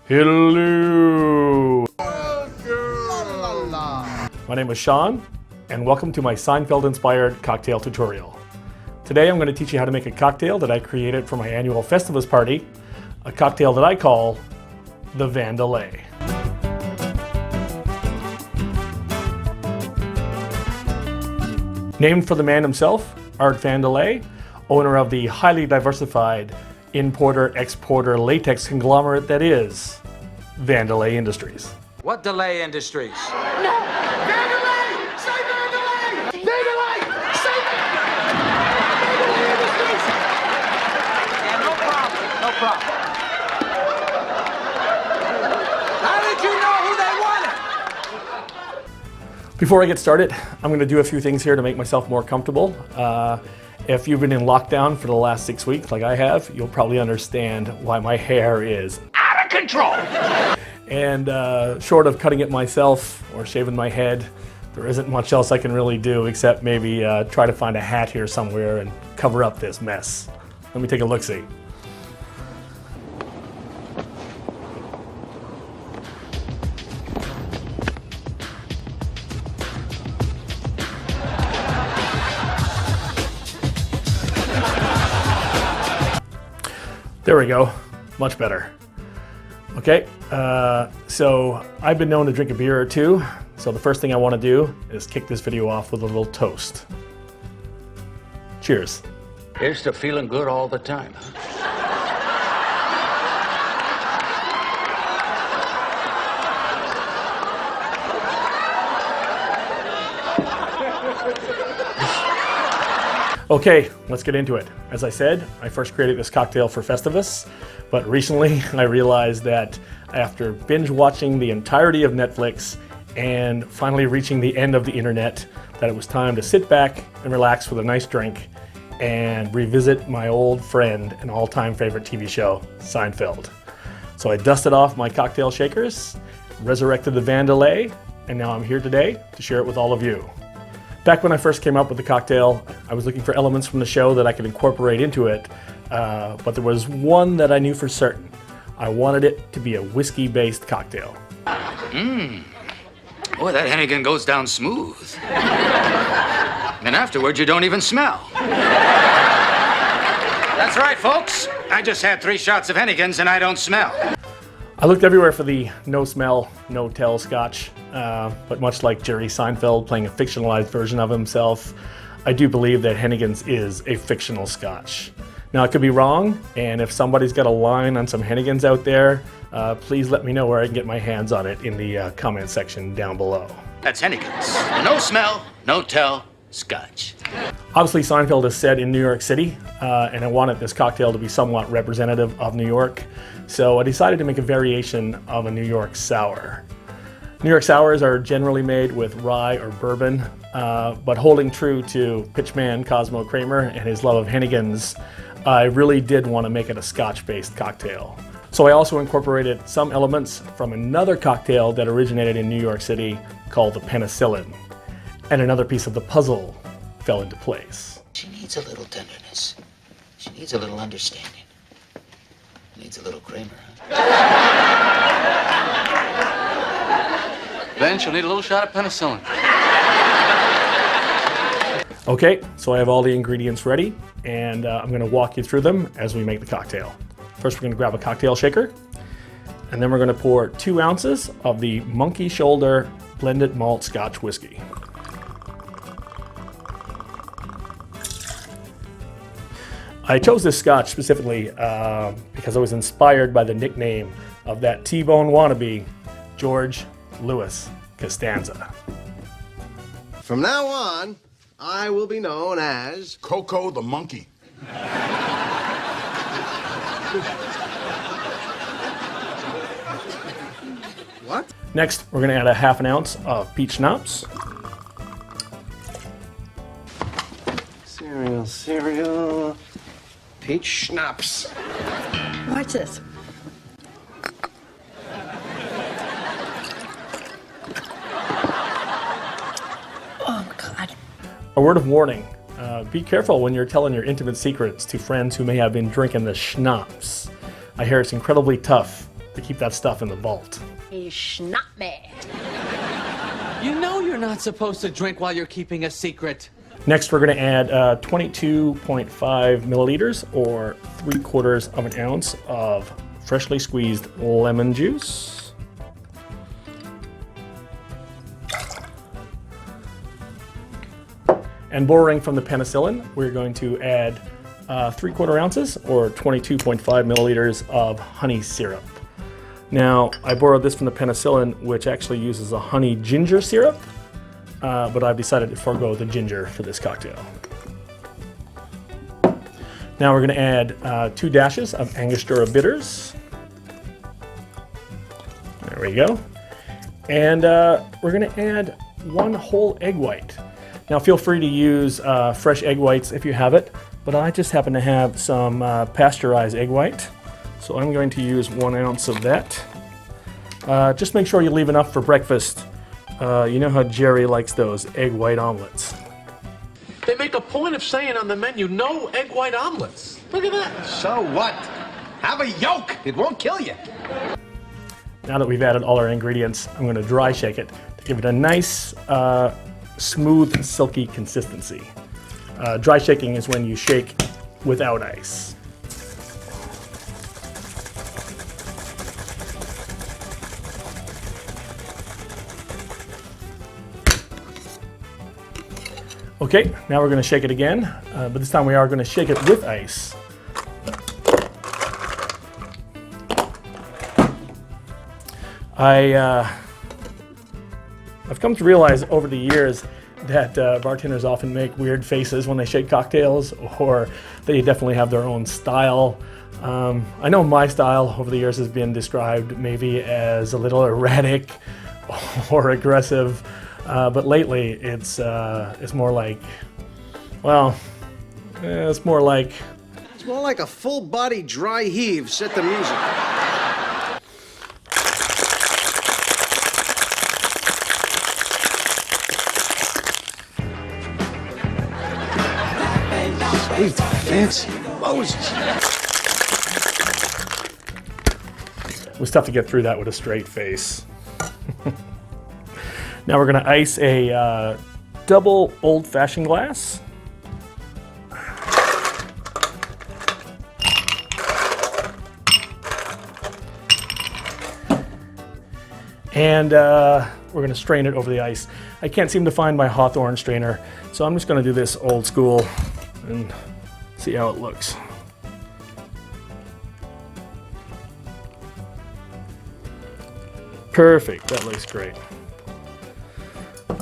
Hello! My name is Sean, and welcome to my Seinfeld-inspired cocktail tutorial. Today I'm going to teach you how to make a cocktail that I created for my annual Festivus party, a cocktail that I call the Vandelay. Named for the man himself, Art Vandelay, owner of the highly diversified importer-exporter latex conglomerate that is Vandelay Industries. What delay industries? No! Vandelay! Say Vandelay! Vandelay! Say Vandelay Industries! Yeah, no problem. No problem. How did you know who they wanted? Before I get started, I'm going to do a few things here to make myself more comfortable. If you've been in lockdown for the last 6 weeks like I have, you'll probably understand why my hair is out of control. And short of cutting it myself or shaving my head, there isn't much else I can really do except maybe try to find a hat here somewhere and cover up this mess. Let me take a look-see. There we go, much better. Okay, so I've been known to drink a beer or two, so the first thing I want to do is kick this video off with a little toast. Cheers. Here's to feeling good all the time. Okay, let's get into it. As I said, I first created this cocktail for Festivus, but recently I realized that after binge watching the entirety of Netflix and finally reaching the end of the internet, that it was time to sit back and relax with a nice drink and revisit my old friend and all-time favorite TV show, Seinfeld. So I dusted off my cocktail shakers, resurrected the Vandelay, and now I'm here today to share it with all of you. Back when I first came up with the cocktail, I was looking for elements from the show that I could incorporate into it, but there was one that I knew for certain. I wanted it to be a whiskey-based cocktail. Boy, that Hennigan goes down smooth. And afterwards, you don't even smell. That's right, folks. I just had 3 shots of Hennigans and I don't smell. I looked everywhere for the no smell, no tell scotch, but much like Jerry Seinfeld playing a fictionalized version of himself, I do believe that Hennigan's is a fictional scotch. Now, I could be wrong, and if somebody's got a line on some Hennigans out there, please let me know where I can get my hands on it in the comment section down below. That's Hennigan's. No smell, no tell, scotch. Obviously, Seinfeld is set in New York City, and I wanted this cocktail to be somewhat representative of New York, so I decided to make a variation of a New York sour. New York sours are generally made with rye or bourbon, but holding true to pitchman Cosmo Kramer and his love of Hennigan's, I really did want to make it a Scotch-based cocktail. So I also incorporated some elements from another cocktail that originated in New York City called the penicillin, and another piece of the puzzle fell into place. She needs a little tenderness. She needs a little understanding. Needs a little Kramer, huh? Then she'll need a little shot of penicillin. Okay, so I have all the ingredients ready, and I'm going to walk you through them as we make the cocktail. First, we're going to grab a cocktail shaker, and then we're going to pour 2 ounces of the Monkey Shoulder blended malt Scotch whiskey. I chose this Scotch specifically because I was inspired by the nickname of that T-Bone wannabe, George Louis Costanza. From now on, I will be known as Coco the monkey. what? Next, we're going to add a half an ounce of peach schnapps. Cereal. Peach schnapps. What's this? Oh, God. A word of warning, be careful when you're telling your intimate secrets to friends who may have been drinking the schnapps. I hear it's incredibly tough to keep that stuff in the vault. He's not me. You know you're not supposed to drink while you're keeping a secret. Next, we're going to add 22.5 milliliters or 3/4 of an ounce of freshly squeezed lemon juice. And borrowing from the penicillin, we're going to add 3/4 ounces or 22.5 milliliters of honey syrup. Now, I borrowed this from the penicillin, which actually uses a honey ginger syrup, but I've decided to forego the ginger for this cocktail. Now we're going to add 2 dashes of Angostura bitters. There we go. And we're going to add 1 whole egg white. Now feel free to use fresh egg whites if you have it, but I just happen to have some pasteurized egg white. So I'm going to use 1 ounce of that. Just make sure you leave enough for breakfast. You know how Jerry likes those egg white omelets. They make a point of saying on the menu, no egg white omelets. Look at that. So what? Have a yolk. It won't kill you. Now that we've added all our ingredients, I'm going to dry shake it to give it a nice, smooth, silky consistency. Dry shaking is when you shake without ice. Okay, now we're going to shake it again, but this time we are going to shake it with ice. I've come to realize over the years that bartenders often make weird faces when they shake cocktails, or they definitely have their own style. I know my style over the years has been described maybe as a little erratic or aggressive. But lately, it's more like, well, it's more like... It's more like a full-body dry heave. Set the music. Sweet, fancy Moses. It was tough to get through that with a straight face. Now we're going to ice a double old-fashioned glass. And we're going to strain it over the ice. I can't seem to find my Hawthorne strainer, so I'm just going to do this old school and see how it looks. Perfect, that looks great.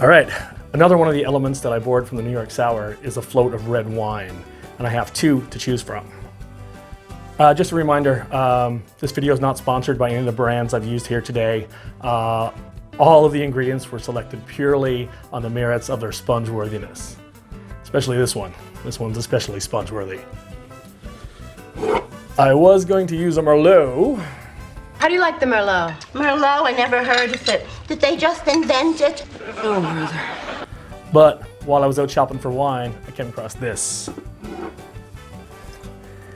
All right, another one of the elements that I borrowed from the New York Sour is a float of red wine, and I have 2 to choose from. Just a reminder, this video is not sponsored by any of the brands I've used here today. All of the ingredients were selected purely on the merits of their sponge-worthiness, especially this one. This one's especially sponge-worthy. I was going to use a Merlot. How do you like the Merlot? Merlot, I never heard of it. Did they just invent it? Oh, brother. But while I was out shopping for wine, I came across this.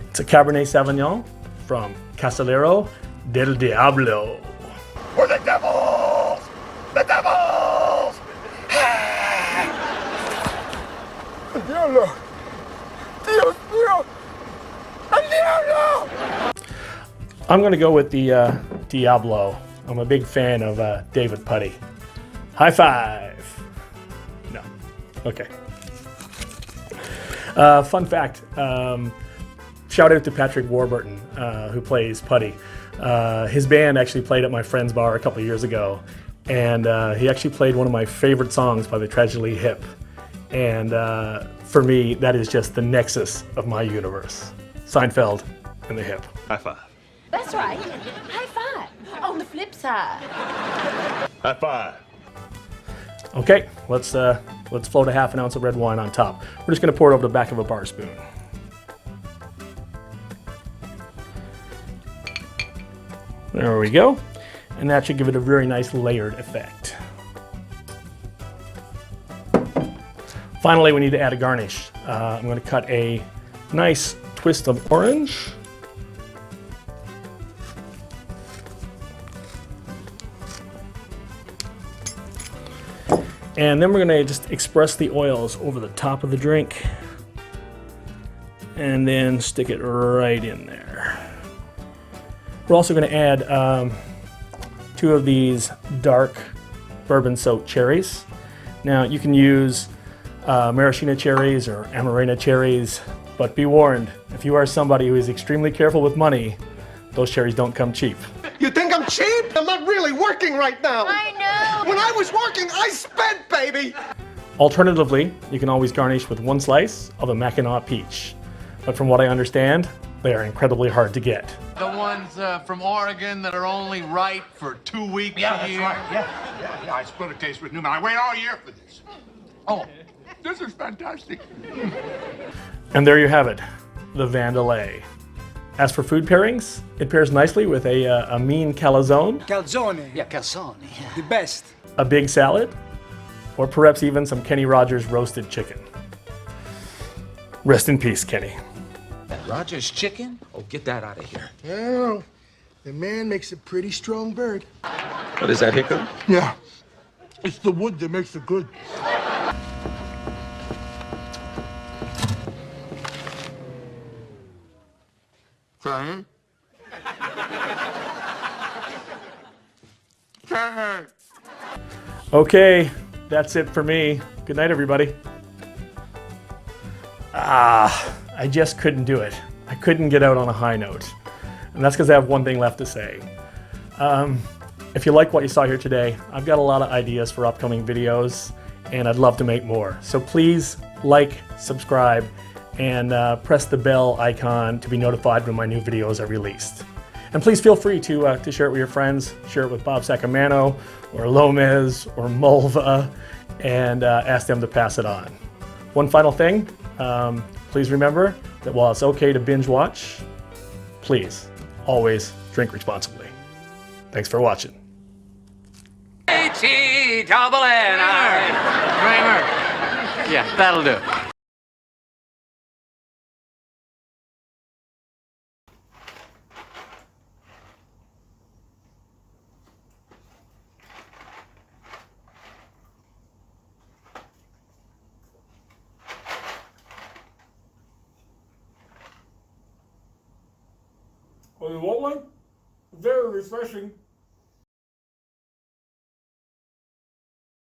It's a Cabernet Sauvignon from Casillero del Diablo. For the devils! The devils! Diablo! Dios mío! El Diablo! I'm going to go with the Diablo. I'm a big fan of David Putty. High five! No. Okay. Fun fact. Shout out to Patrick Warburton, who plays Putty. His band actually played at my friend's bar a couple of years ago, and he actually played one of my favorite songs by the Tragically Hip. And for me, that is just the nexus of my universe. Seinfeld and the Hip. High five. That's right. High five. On the flip side. High five. Okay, let's float a half an ounce of red wine on top. We're just going to pour it over the back of a bar spoon. There we go. And that should give it a very nice layered effect. Finally, we need to add a garnish. I'm going to cut a nice twist of orange. And then we're gonna just express the oils over the top of the drink and then stick it right in there. We're also gonna add 2 of these dark bourbon soaked cherries. Now you can use maraschino cherries or amarena cherries, but be warned, if you are somebody who is extremely careful with money, those cherries don't come cheap. You think I'm cheap? I'm not really working right now. I know. When I was working, I spent, baby. Alternatively, you can always garnish with 1 slice of a Mackinac peach. But from what I understand, they are incredibly hard to get. The ones from Oregon that are only ripe for 2 weeks a year. Yeah, I split a case with Newman. I wait all year for this. Oh, this is fantastic. And there you have it, the Vandelay. As for food pairings, it pairs nicely with a mean calzone, Calzone. Yeah, calzone. Yeah. The best. a big salad, or perhaps even some Kenny Rogers roasted chicken. Rest in peace, Kenny. Rogers chicken? Oh, get that out of here. Well, the man makes a pretty strong bird. What is that, hiccup? Yeah. It's the wood that makes it good. Trying? Okay, that's it for me. Good night, everybody. I just couldn't do it. I couldn't get out on a high note. And that's because I have one thing left to say. If you like what you saw here today, I've got a lot of ideas for upcoming videos, and I'd love to make more. So please like, subscribe, and press the bell icon to be notified when my new videos are released. And please feel free to share it with your friends, share it with Bob Sacamano, or Lomez, or Mulva, and ask them to pass it on. One final thing, please remember that while it's okay to binge watch, please always drink responsibly. Thanks for watching. H-E-double-N-I. Kramer. Yeah, that'll do. Oh, you want one? Very refreshing.